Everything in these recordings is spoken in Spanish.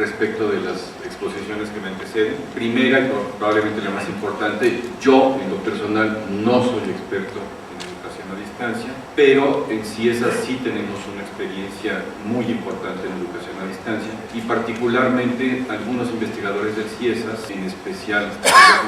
respecto de las exposiciones que me anteceden. Primera y probablemente la más importante, yo en lo personal no soy experto en educación a distancia, pero en CIESAS sí tenemos una experiencia muy importante en educación a distancia y particularmente algunos investigadores del CIESAS, en especial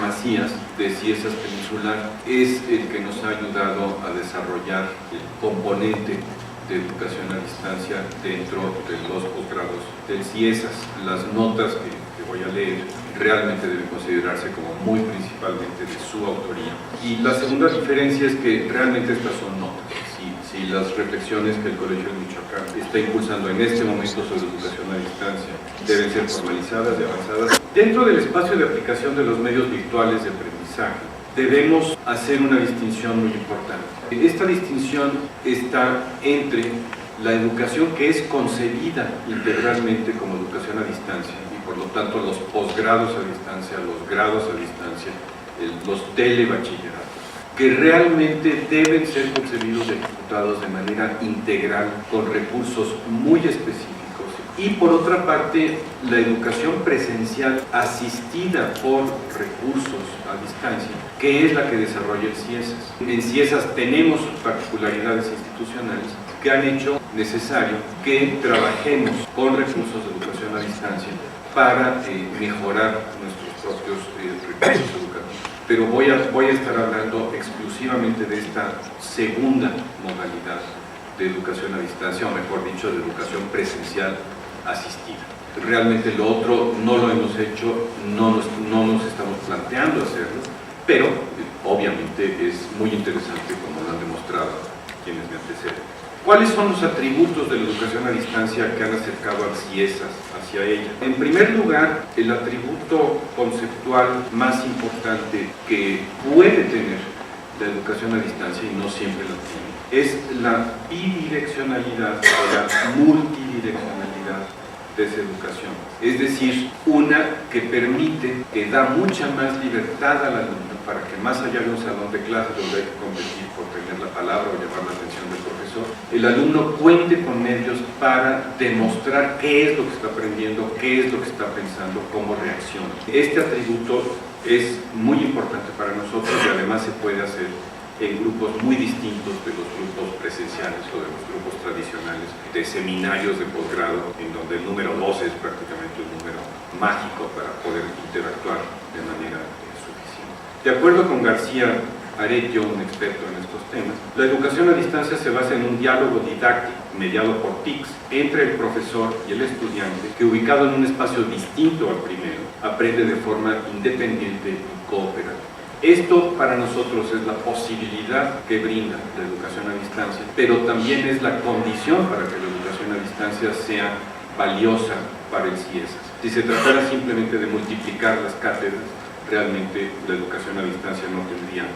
Macías de CIESAS Peninsular, es el que nos ha ayudado a desarrollar el componente de educación a distancia dentro de los posgrados del CIESAS. Las notas que voy a leer realmente deben considerarse como muy principalmente de su autoría. Y la segunda diferencia es que realmente estas son notas. Si las reflexiones que el Colegio de Michoacán está impulsando en este momento sobre educación a distancia deben ser formalizadas y avanzadas, dentro del espacio de aplicación de los medios virtuales de aprendizaje, debemos hacer una distinción muy importante. Esta distinción está entre la educación que es concebida integralmente como educación a distancia y por lo tanto los posgrados a distancia, los grados a distancia, los telebachilleratos, que realmente deben ser concebidos y ejecutados de manera integral con recursos muy específicos. Y por otra parte, la educación presencial asistida por recursos a distancia, que es la que desarrolla el CIESAS. En CIESAS tenemos particularidades institucionales que han hecho necesario que trabajemos con recursos de educación a distancia para mejorar nuestros propios recursos educativos. Pero voy a estar hablando exclusivamente de esta segunda modalidad de educación a distancia, o mejor dicho, de educación presencial asistida. Realmente lo otro no lo hemos hecho, no nos estamos planteando hacerlo, pero obviamente es muy interesante como lo han demostrado quienes me anteceden. ¿Cuáles son los atributos de la educación a distancia que han acercado al CIESAS hacia ella? En primer lugar, el atributo conceptual más importante que puede tener la educación a distancia, y no siempre la tiene, es la bidireccionalidad o la multidireccionalidad de esa educación. Es decir, una que permite, que da mucha más libertad al alumno para que más allá de un salón de clases donde hay que competir por tener la palabra o llamar la atención del profesor, el alumno cuente con medios para demostrar qué es lo que está aprendiendo, qué es lo que está pensando, cómo reacciona. Este atributo es muy importante para nosotros y además se puede hacer en grupos muy distintos de los grupos presenciales o de los grupos tradicionales de seminarios de posgrado, en donde el número 12 es prácticamente un número mágico para poder interactuar de manera suficiente. De acuerdo con García Aretio, un experto en estos temas, la educación a distancia se basa en un diálogo didáctico mediado por TICs entre el profesor y el estudiante, que ubicado en un espacio distinto al primero, aprende de forma independiente y cooperativa. Esto para nosotros es la posibilidad que brinda la educación a distancia, pero también es la condición para que la educación a distancia sea valiosa para el CIESAS. Si se tratara simplemente de multiplicar las cátedras, realmente la educación a distancia no tendría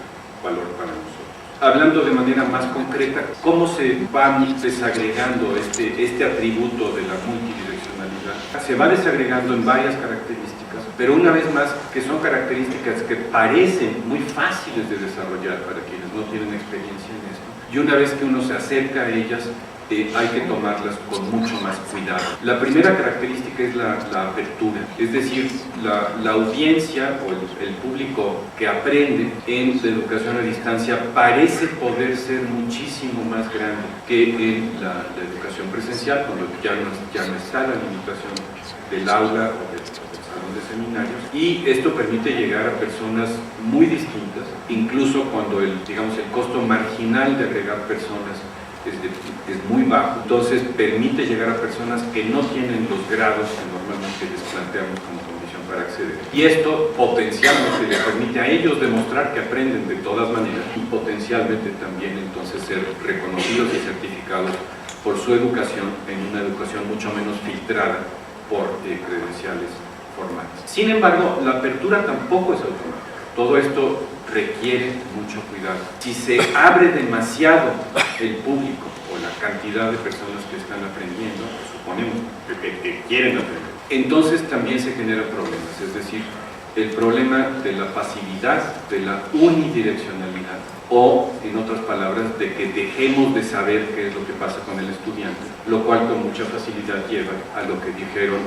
valor para nosotros. Hablando de manera más concreta, ¿cómo se va desagregando este atributo de la multidireccionalidad? Se va desagregando en varias características, pero una vez más que son características que parecen muy fáciles de desarrollar para quienes no tienen experiencia en esto, y una vez que uno se acerca a ellas, hay que tomarlas con mucho más cuidado. La primera característica es la apertura, es decir, la audiencia o el público que aprende en la educación a distancia parece poder ser muchísimo más grande que en la educación presencial, cuando ya no está la limitación del aula o del salón de seminarios, y esto permite llegar a personas muy distintas, incluso cuando el costo marginal de agregar personas es muy bajo, entonces permite llegar a personas que no tienen los grados que normalmente les planteamos como condición para acceder. Y esto potencialmente les permite a ellos demostrar que aprenden de todas maneras y potencialmente también entonces ser reconocidos y certificados por su educación en una educación mucho menos filtrada por credenciales formales. Sin embargo, la apertura tampoco es automática. Todo esto requiere mucho cuidado. Si se abre demasiado el público o la cantidad de personas que están aprendiendo, suponemos que quieren aprender, entonces también se generan problemas, es decir, el problema de la pasividad, de la unidireccionalidad, o, en otras palabras, de que dejemos de saber qué es lo que pasa con el estudiante, lo cual con mucha facilidad lleva a lo que dijeron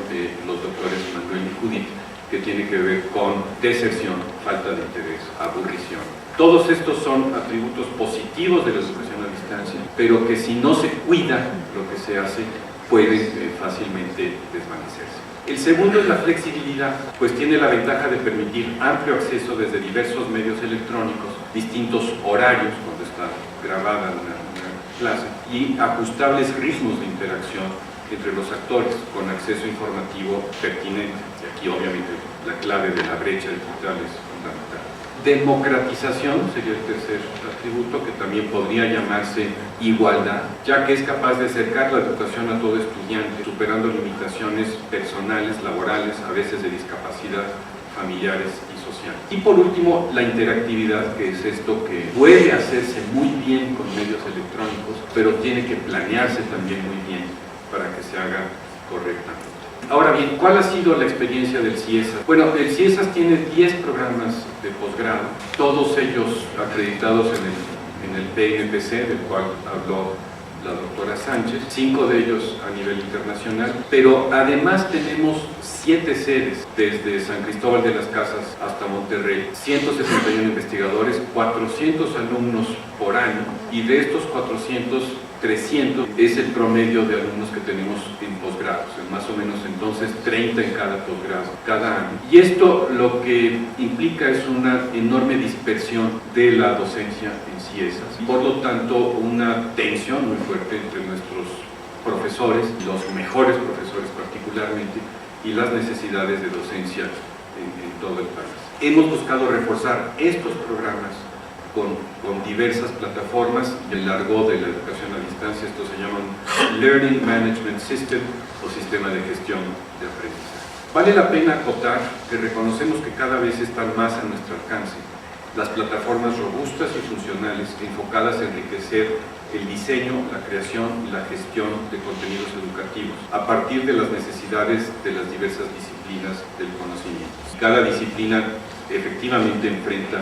los doctores Manuel y Judith, que tiene que ver con deserción, falta de interés, aburrición. Todos estos son atributos positivos de la educación a distancia, pero que si no se cuida lo que se hace, pueden fácilmente desvanecerse. El segundo es la flexibilidad, pues tiene la ventaja de permitir amplio acceso desde diversos medios electrónicos, distintos horarios cuando está grabada una clase y ajustables ritmos de interacción entre los actores con acceso informativo pertinente. Y aquí obviamente la clave de la brecha digital es fundamental. Democratización sería el tercer atributo, que también podría llamarse igualdad, ya que es capaz de acercar la educación a todo estudiante, superando limitaciones personales, laborales, a veces de discapacidad, familiares y sociales. Y por último, la interactividad, que es esto que puede hacerse muy bien con medios electrónicos, pero tiene que planearse también muy bien para que se haga correctamente. Ahora bien, ¿cuál ha sido la experiencia del CIESAS? Bueno, el CIESAS tiene 10 programas de posgrado, todos ellos acreditados en el PNPC, del cual habló la doctora Sánchez, 5 de ellos a nivel internacional, pero además tenemos 7 sedes, desde San Cristóbal de las Casas hasta Monterrey, 161 investigadores, 400 alumnos por año, y de estos 400, 300 es el promedio de alumnos que tenemos en posgrados, más o menos entonces 30 en cada posgrado, cada año. Y esto lo que implica es una enorme dispersión de la docencia en CIESAS, por lo tanto una tensión muy fuerte entre nuestros profesores, los mejores profesores particularmente, y las necesidades de docencia en todo el país. Hemos buscado reforzar estos programas con diversas plataformas. El argot de la educación a distancia, esto se llama Learning Management System o sistema de gestión de aprendizaje. Vale la pena acotar que reconocemos que cada vez están más a nuestro alcance las plataformas robustas y funcionales enfocadas a enriquecer el diseño, la creación y la gestión de contenidos educativos a partir de las necesidades de las diversas disciplinas del conocimiento. Cada disciplina efectivamente enfrenta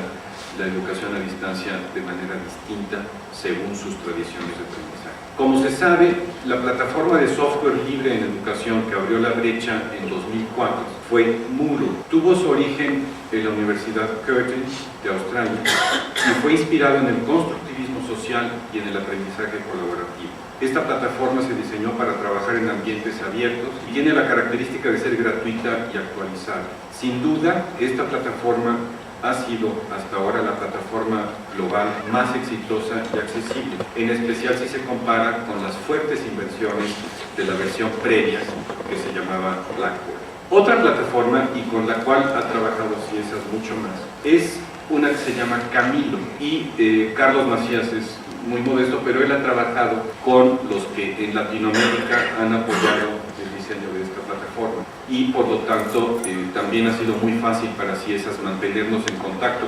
la educación a distancia de manera distinta según sus tradiciones de aprendizaje. Como se sabe, la plataforma de software libre en educación que abrió la brecha en 2004 fue Moodle. Tuvo su origen en la Universidad Curtin de Australia y fue inspirado en el constructivismo social y en el aprendizaje colaborativo. Esta plataforma se diseñó para trabajar en ambientes abiertos y tiene la característica de ser gratuita y actualizada. Sin duda, esta plataforma ha sido hasta ahora la plataforma global más exitosa y accesible, en especial si se compara con las fuertes inversiones de la versión previa que se llamaba Blackboard. Otra plataforma, y con la cual ha trabajado CIESAS mucho más, es una que se llama Camilo, y Carlos Macías es muy modesto, pero él ha trabajado con los que en Latinoamérica han apoyado el diseño de esta plataforma, y por lo tanto también ha sido muy fácil para CIESAS mantenernos en contacto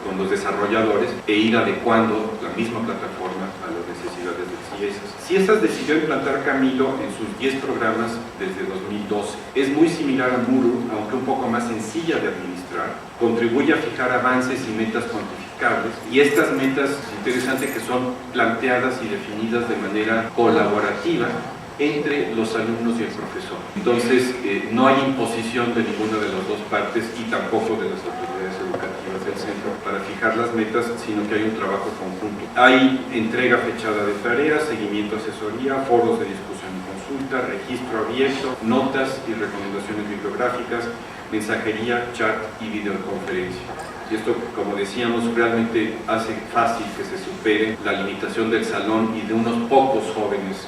con los desarrolladores e ir adecuando la misma plataforma a las necesidades de CIESAS. CIESAS decidió implantar Camilo en sus 10 programas desde 2012. Es muy similar a Moodle, aunque un poco más sencilla de administrar. Contribuye a fijar avances y metas cuantificables, y estas metas, interesante que son planteadas y definidas de manera colaborativa entre los alumnos y el profesor. Entonces, no hay imposición de ninguna de las dos partes y tampoco de las autoridades educativas del centro para fijar las metas, sino que hay un trabajo conjunto. Hay entrega fechada de tareas, seguimiento, asesoría, foros de discusión y consulta, registro abierto, notas y recomendaciones bibliográficas, mensajería, chat y videoconferencia. Y esto, como decíamos, realmente hace fácil que se supere la limitación del salón y de unos pocos jóvenes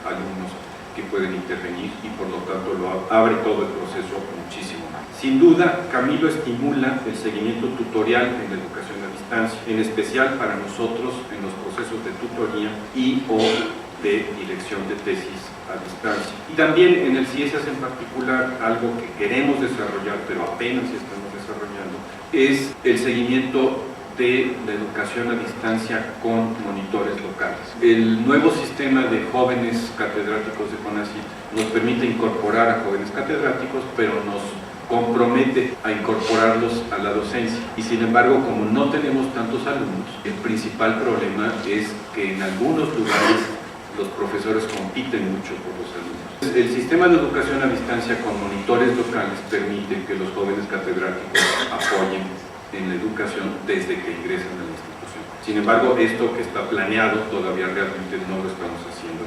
alumnos que pueden intervenir, y por lo tanto abre todo el proceso muchísimo más. Sin duda, Camilo estimula el seguimiento tutorial en la educación a distancia, en especial para nosotros en los procesos de tutoría y o de dirección de tesis a distancia. Y también en el CIESAS en particular, algo que queremos desarrollar, pero apenas estamos desarrollando, es el seguimiento de la educación a distancia con monitores locales. El nuevo sistema de jóvenes catedráticos de CONACYT nos permite incorporar a jóvenes catedráticos, pero nos compromete a incorporarlos a la docencia. Y sin embargo, como no tenemos tantos alumnos, el principal problema es que en algunos lugares los profesores compiten mucho por los alumnos. El sistema de educación a distancia con monitores locales permite que los jóvenes catedráticos apoyen en la educación desde que ingresan a la institución. Sin embargo, esto que está planeado todavía realmente no lo estamos haciendo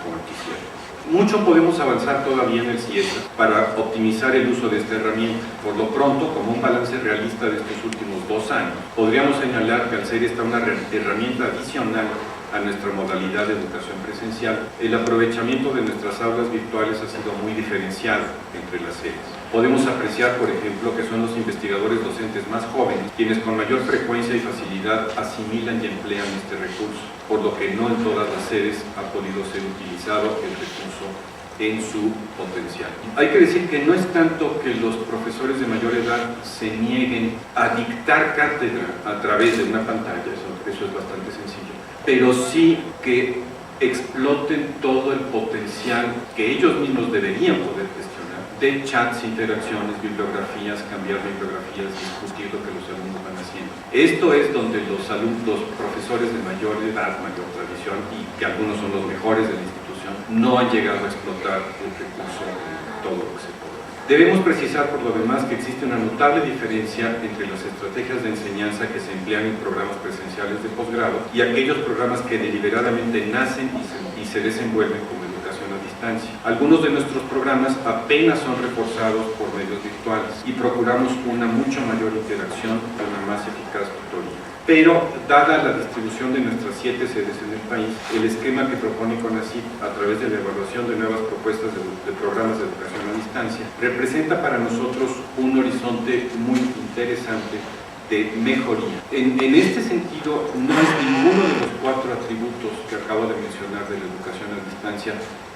como quisiera. Mucho podemos avanzar todavía en el CIESAS para optimizar el uso de esta herramienta. Por lo pronto, como un balance realista de estos últimos 2 años, podríamos señalar que al ser esta una herramienta adicional a nuestra modalidad de educación presencial, el aprovechamiento de nuestras aulas virtuales ha sido muy diferenciado entre las sedes. Podemos apreciar, por ejemplo, que son los investigadores docentes más jóvenes quienes con mayor frecuencia y facilidad asimilan y emplean este recurso, por lo que no en todas las sedes ha podido ser utilizado el recurso en su potencial. Hay que decir que no es tanto que los profesores de mayor edad se nieguen a dictar cátedra a través de una pantalla, eso es bastante sencillo, pero sí que exploten todo el potencial que ellos mismos deberían poder gestionar de chats, interacciones, bibliografías, cambiar bibliografías, discutir lo que los alumnos van haciendo. Esto es donde los profesores de mayor edad, mayor tradición, y que algunos son los mejores de la institución, no han llegado a explotar el recurso en todo lo que se puede. Debemos precisar por lo demás que existe una notable diferencia entre las estrategias de enseñanza que se emplean en programas presenciales de posgrado y aquellos programas que deliberadamente nacen y se desenvuelven como educación a distancia. Algunos de nuestros programas apenas son reforzados por medios virtuales y procuramos una mucho mayor interacción y una más eficaz tutoría. Pero, dada la distribución de nuestras 7 sedes en el país, el esquema que propone CONACYT a través de la evaluación de nuevas propuestas de programas de educación a distancia representa para nosotros un horizonte muy interesante de mejoría. En este sentido, no es ninguno de los 4 atributos que acabo de mencionar de la educación a distancia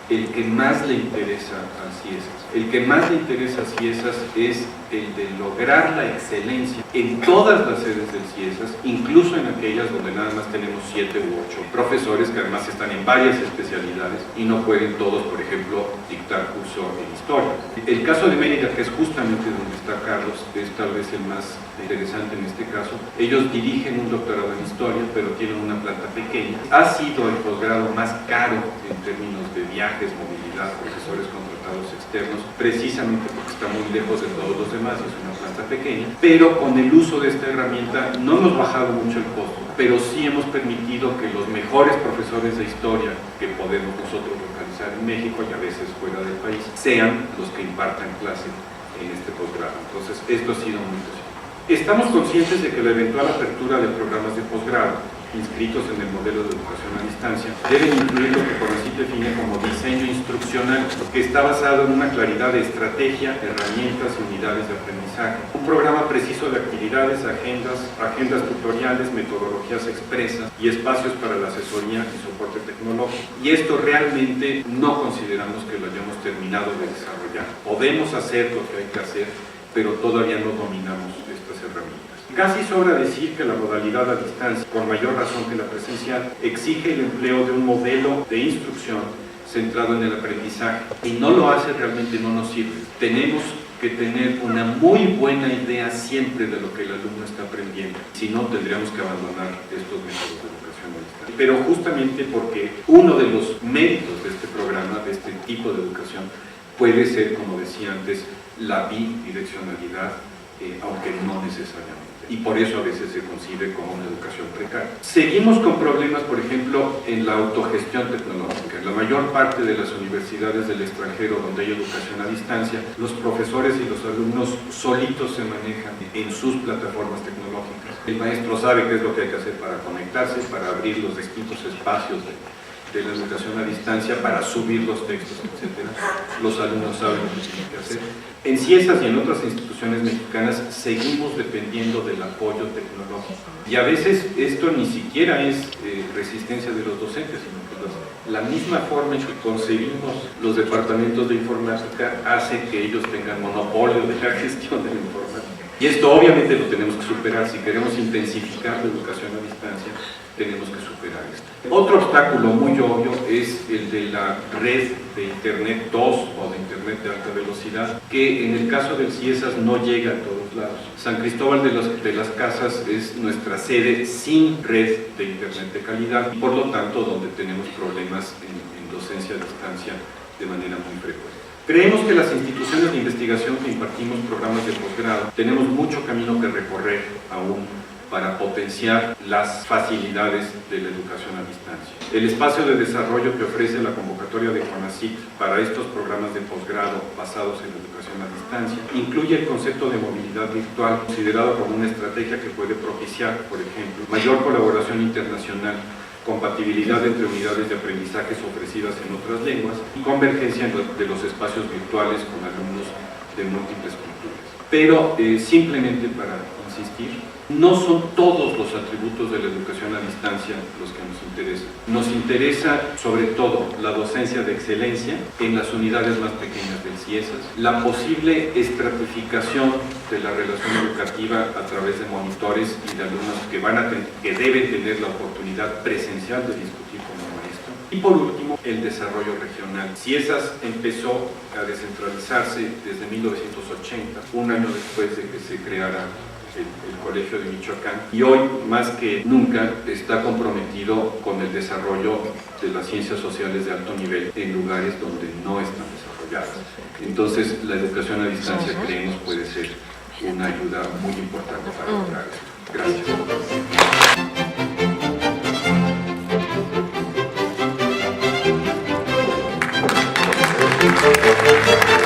el que más le interesa a CIESAS. El que más le interesa a CIESAS es el de lograr la excelencia en todas las sedes del CIESAS, incluso en aquellas donde nada más tenemos 7 u 8 profesores que además están en varias especialidades y no pueden todos, por ejemplo, dictar curso en historia. El caso de Mérida, que es justamente donde está Carlos, es tal vez el más interesante en este caso. Ellos dirigen un doctorado en historia, pero tienen una planta pequeña. Ha sido el posgrado más caro en términos de viajes, movilidad, profesores contratados externos, precisamente porque está muy lejos de todos los demás, es una planta pequeña, pero con el uso de esta herramienta no hemos bajado mucho el costo, pero sí hemos permitido que los mejores profesores de historia que podemos nosotros localizar en México y a veces fuera del país, sean los que impartan clase en este posgrado. Entonces, esto ha sido muy positivo. Estamos conscientes de que la eventual apertura de programas de posgrado inscritos en el modelo de educación a distancia deben incluir lo que CONACYT define como diseño instruccional, que está basado en una claridad de estrategia, herramientas y unidades de aprendizaje. Un programa preciso de actividades, agendas tutoriales, metodologías expresas y espacios para la asesoría y soporte tecnológico. Y esto realmente no consideramos que lo hayamos terminado de desarrollar. Podemos hacer lo que hay que hacer, pero todavía no dominamos estas herramientas. Casi sobra decir que la modalidad a distancia, por mayor razón que la presencial, exige el empleo de un modelo de instrucción centrado en el aprendizaje, y no lo hace, realmente no nos sirve. Tenemos que tener una muy buena idea siempre de lo que el alumno está aprendiendo, si no tendríamos que abandonar estos métodos de educación a distancia. Pero justamente porque uno de los méritos de este programa, de este tipo de educación, puede ser, como decía antes, la bidireccionalidad, aunque no necesariamente. Y por eso a veces se concibe como una educación precaria. Seguimos con problemas, por ejemplo, en la autogestión tecnológica. En la mayor parte de las universidades del extranjero donde hay educación a distancia, los profesores y los alumnos solitos se manejan en sus plataformas tecnológicas. El maestro sabe qué es lo que hay que hacer para conectarse, para abrir los distintos espacios de la educación a distancia, para subir los textos, etc. Los alumnos saben lo que tienen que hacer. En CIESAS y en otras instituciones mexicanas seguimos dependiendo del apoyo tecnológico. Y a veces esto ni siquiera es resistencia de los docentes, sino que la misma forma en que concebimos los departamentos de informática hace que ellos tengan monopolio de la gestión de la informática. Y esto obviamente lo tenemos que superar si queremos intensificar la educación a distancia. tenemos que superar esto. Otro obstáculo muy obvio es el de la red de Internet 2 o de Internet de alta velocidad, que en el caso del CIESAS no llega a todos lados. San Cristóbal de las Casas es nuestra sede sin red de Internet de calidad y por lo tanto donde tenemos problemas en docencia a distancia de manera muy frecuente. Creemos que las instituciones de investigación que impartimos programas de posgrado tenemos mucho camino que recorrer aún para potenciar las facilidades de la educación a distancia. El espacio de desarrollo que ofrece la convocatoria de CONACYT para estos programas de posgrado basados en la educación a distancia incluye el concepto de movilidad virtual, considerado como una estrategia que puede propiciar, por ejemplo, mayor colaboración internacional, compatibilidad entre unidades de aprendizajes ofrecidas en otras lenguas y convergencia de los espacios virtuales con alumnos de múltiples culturas. Pero simplemente para insistir, no son todos los atributos de la educación a distancia los que nos interesan. Nos interesa sobre todo la docencia de excelencia en las unidades más pequeñas del CIESAS, la posible estratificación de la relación educativa a través de monitores y de alumnos que deben tener la oportunidad presencial de discutir con el maestro. Y por último, el desarrollo regional. CIESAS empezó a descentralizarse desde 1980, un año después de que se creara el Colegio de Michoacán, y hoy más que nunca está comprometido con el desarrollo de las ciencias sociales de alto nivel en lugares donde no están desarrolladas. Entonces la educación a distancia creemos puede ser una ayuda muy importante para lograr esto. Gracias.